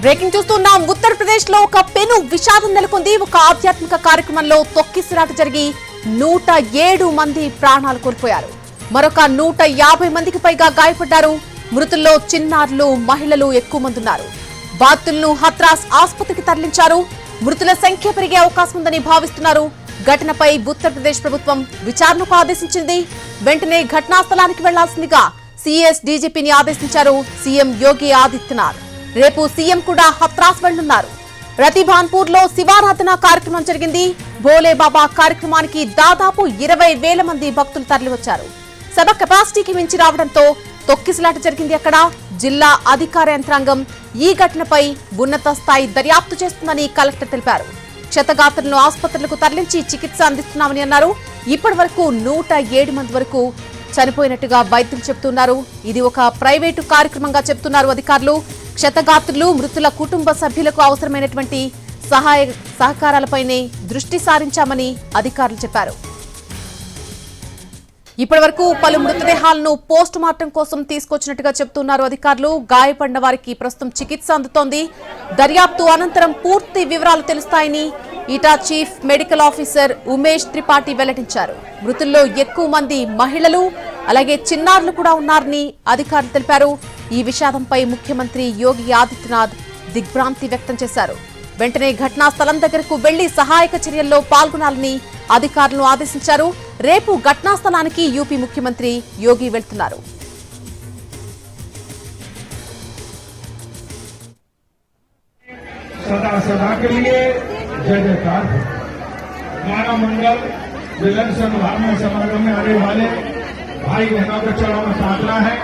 Breaking చూస్తున్నాం. ఉత్తరప్రదేశ్ లో ఒక పెను విషాదం నెలకొంది. ఒక ఆధ్యాత్మిక కార్యక్రమంలో తొక్కిసలాట జరిగి 107 మంది ప్రాణాలు కోల్పోయారు. మరొక 150 మందికి పైగా గాయపడ్డారు. మృతుల్లో చిన్నారులు, మహిళలు ఎక్కువ మంది ఉన్నారు. బాధితులను హత్రాస్ ఆసుపత్రికి తరలించారు. మృతుల సంఖ్య పెరిగే అవకాశం ఉందని భావిస్తున్నారు. ఘటనపై ఉత్తరప్రదేశ్ ప్రభుత్వం విచారణకు ఆదేశించింది. వెంటనే ఘటనా స్థలానికి వెళ్లాల్సిందిగా సిఎస్ డీజీపీని ఆదేశించారు సీఎం యోగి ఆదిత్యనాథ్. రేపు సీఎం కూడా హత్రాస్ వెళ్లనున్నారు. రతిభాన్పూర్ లో శివారాధన కార్యక్రమం జరిగింది. భోలే బాబా కార్యక్రమానికి దాదాపు 20,000 మంది భక్తులు తరలివచ్చారు. సభ కెపాసిటీకి మించి రావడంతో తొక్కిసలాట జరిగింది. అక్కడ జిల్లా అధికార యంత్రాంగం ఈ ఘటనపై ఉన్నత స్థాయి దర్యాప్తు చేస్తుందని కలెక్టర్ తెలిపారు. క్షతగాత్రులను ఆసుపత్రులకు తరలించి చికిత్స అందిస్తున్నామని అన్నారు. ఇప్పటి వరకు 107 మంది వరకు చనిపోయినట్టుగా వైద్యులు చెబుతున్నారు. ఇది ఒక ప్రైవేటు కార్యక్రమంగా చెబుతున్నారు అధికారులు. క్షతగాత్రులు, మృతుల కుటుంబ సభ్యులకు అవసరమైనటువంటి సహకారాలపైనే దృష్టి సారించామని అధికారులు చెప్పారు. ఇప్పటి వరకు పలు మృతదేహాలను పోస్ట్ మార్టం కోసం తీసుకొచ్చినట్టుగా చెబుతున్నారు అధికారులు. గాయపడిన వారికి ప్రస్తుతం చికిత్స అందుతోంది. దర్యాప్తు అనంతరం పూర్తి వివరాలు తెలుస్తాయని Etah chief medical officer Umesh Tripathi వెల్లడించారు. మృతుల్లో ఎక్కువ మంది మహిళలు, అలాగే చిన్నారులు కూడా ఉన్నారని అధికారులు తెలిపారు. ఈ విషాదంపై ముఖ్యమంత్రి యోగి ఆదిత్యనాథ్ దిగ్భ్రాంతి వ్యక్తం చేశారు. వెంటనే ఘటనా స్థలం దగ్గరకు వెళ్లి సహాయక చర్యల్లో పాల్గొనాలని అధికారులను ఆదేశించారు. రేపు ఘటనా స్థలానికి యూపీ ముఖ్యమంత్రి యోగి వెళ్తున్నారు. सदा सदा के लिए जय जयकार हो। मानव मंगल मिलन संभावना समागम में आने वाले भाई बहनों के चरणों में प्रार्थना है।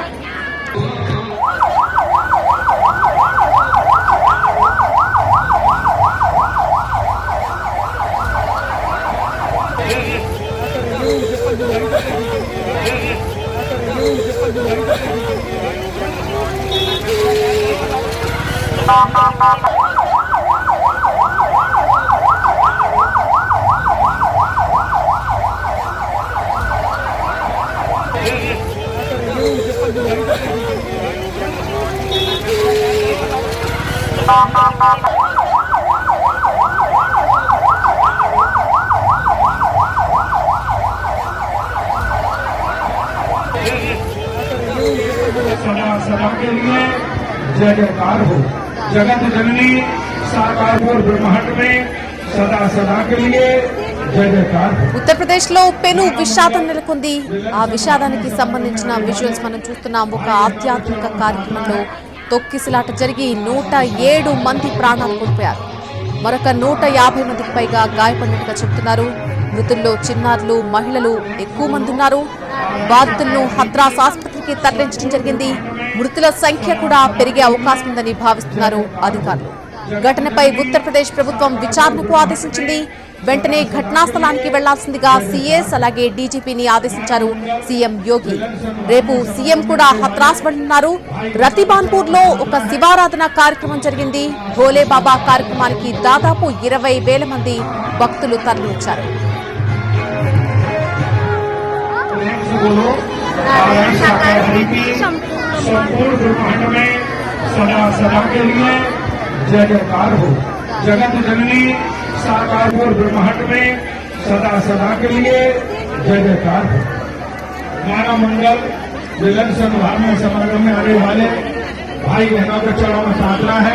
सदा सदा के लिए जय जयकार हो। जगत जननी साकारपुर ब्रह्मांड में सदा सदा के लिए जय जयकार हो। ఉత్తరప్రదేశ్ లో పెను విషాదం నెలకొంది. ఆ విషాదానికి సంబంధించిన విజువల్స్ మనం చూస్తున్నాం. ఒక ఆధ్యాత్మిక కార్యక్రమంలో తొక్కిసలాట జరిగి 107 మంది ప్రాణాలు కోల్పోయారు. మరొక 150 మందికి పైగా గాయపడినట్టుగా చెబుతున్నారు. మృతుల్లో చిన్నారులు, మహిళలు ఎక్కువ మంది ఉన్నారు. బాధితులను హత్రాస్ ఆసుపత్రికి తరలించడం జరిగింది. మృతుల సంఖ్య కూడా పెరిగే అవకాశం ఉందని భావిస్తున్నారు అధికారులు. ఘటనపై ఉత్తరప్రదేశ్ ప్రభుత్వం విచారణకు ఆదేశించింది. వెంటనే ఘటనా స్థలానికి వెళ్లాల్సిందిగా సీఎస్ అలాగే డీజీపీని ఆదేశించారు సీఎం యోగి. రేపు సీఎం కూడా హత్రాస్ వెళ్తున్నారు. రతిభాన్పూర్ లో ఒక శివారాధన కార్యక్రమం జరిగింది. భోలే బాబా కార్యక్రమానికి దాదాపు 20,000 మంది భక్తులు తరలివచ్చారు. संपूर्ण ब्रह्मांड में सदा सदा के लिए जय जयकार हो। जगत जननी साकारपुर ब्रह्मांड में सदा सदा के लिए जय जयकार हो। मानव मंगल मिलन संभावना समागम में आने वाले भाई बहनों के चरणों में प्रार्थना है।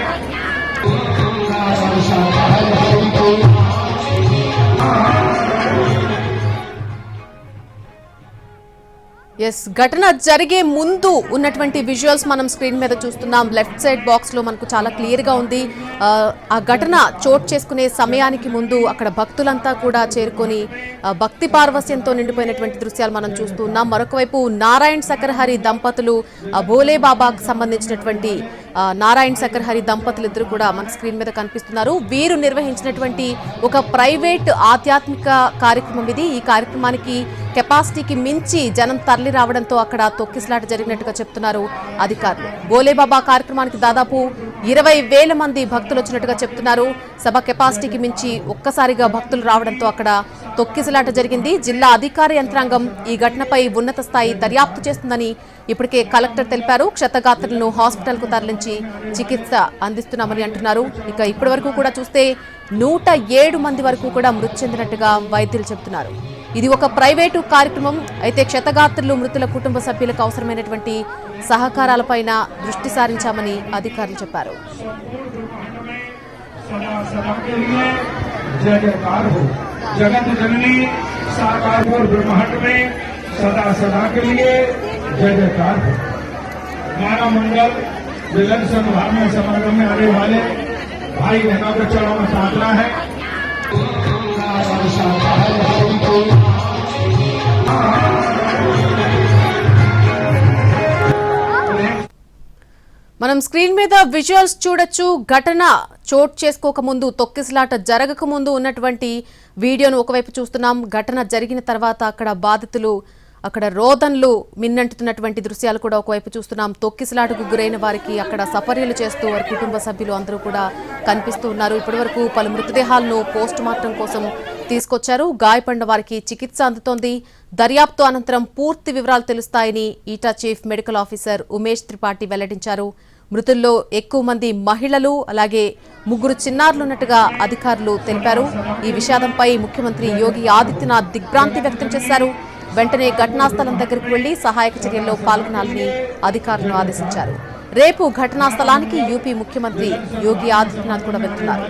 ఎస్, ఘటన జరిగే ముందు ఉన్నటువంటి విజువల్స్ మనం స్క్రీన్ మీద చూస్తున్నాం. లెఫ్ట్ సైడ్ బాక్స్ లో మనకు చాలా క్లియర్ గా ఉంది. ఆ ఘటన చోటు చేసుకునే సమయానికి ముందు అక్కడ భక్తులంతా కూడా చేరుకొని భక్తి పార్వస్యంతో నిండిపోయినటువంటి దృశ్యాలు మనం చూస్తున్నాం. మరొక వైపు నారాయణ్ సకర్హరి దంపతులు, భోలే బాబాకు సంబంధించినటువంటి నారాయణ్ సకర్హరి దంపతులు ఇద్దరు కూడా మన స్క్రీన్ మీద కనిపిస్తున్నారు. వీరు నిర్వహించినటువంటి ఒక ప్రైవేట్ ఆధ్యాత్మిక కార్యక్రమం ఇది. ఈ కార్యక్రమానికి కెపాసిటీకి మించి జనం తరలి రావడంతో అక్కడ తొక్కిసలాట జరిగినట్టుగా చెప్తున్నారు అధికారులు. భోలే బాబా కార్యక్రమానికి దాదాపు 20,000 మంది భక్తులు వచ్చినట్టుగా చెప్తున్నారు. సభ కెపాసిటీకి మించి ఒక్కసారిగా భక్తులు రావడంతో అక్కడ తొక్కిసలాట జరిగింది. జిల్లా అధికార యంత్రాంగం ఈ ఘటనపై ఉన్నత స్థాయి దర్యాప్తు చేస్తుందని ఇప్పటికే కలెక్టర్ తెలిపారు. క్షతగాత్రులను హాస్పిటల్ కు తరలించి చికిత్స అందిస్తున్నామని అంటున్నారు. ఇక ఇప్పటి వరకు కూడా చూస్తే 107 మంది వరకు కూడా మృతి చెందినట్టుగా వైద్యులు చెబుతున్నారు. ఇది ఒక ప్రైవేటు కార్యక్రమం అయితే క్షతగాత్రులు మృతుల కుటుంబ సభ్యులకు అవసరమైనటువంటి సహకారాలపైన దృష్టి సారించామని అధికారులు చెప్పారు. सदा के लिए जय जयकार हो। जगत जननी साकारपुर ब्रह्महट में सदा सदा के लिए जय जयकार हो। मानव मंगल मिलन संभाव में समागम में आने वाले भाई बहनों के चरणों में प्रार्थना है। మనం స్క్రీన్ మీద విజువల్స్ చూడొచ్చు. ఘటన చోటు చేసుకోక ముందు, తొక్కిసలాట జరగక ముందు ఉన్నటువంటి వీడియోను ఒకవైపు చూస్తున్నాం. ఘటన జరిగిన తర్వాత అక్కడ బాధితులు అక్కడ రోదన్లు మిన్నంటున్నటువంటి దృశ్యాలు కూడా ఒకవైపు చూస్తున్నాం. తొక్కిసలాటకు గురైన వారికి అక్కడ సపర్యలు చేస్తూ వారి కుటుంబ సభ్యులు అందరూ కూడా కనిపిస్తూ ఉన్నారు. ఇప్పటివరకు పలు మృతదేహాలను పోస్ట్ మార్టం కోసం తీసుకొచ్చారు. గాయపడిన వారికి చికిత్స అందుతోంది. దర్యాప్తు అనంతరం పూర్తి వివరాలు తెలుస్తాయని Etah chief medical officer Umesh Tripathi వెల్లడించారు. మృతుల్లో ఎక్కువ మంది మహిళలు, అలాగే 3 చిన్నారులున్నట్టుగా అధికారులు తెలిపారు. ఈ విషాదంపై ముఖ్యమంత్రి యోగి ఆదిత్యనాథ్ దిగ్భ్రాంతి వ్యక్తం చేశారు. వెంటనే ఘటనా స్థలం దగ్గరకు వెళ్లి సహాయక చర్యల్లో పాల్గొనాలని అధికారులను ఆదేశించారు. రేపు ఘటనా స్థలానికి యూపీ ముఖ్యమంత్రి యోగి ఆదిత్యనాథ్ కూడా వెళ్తున్నారు.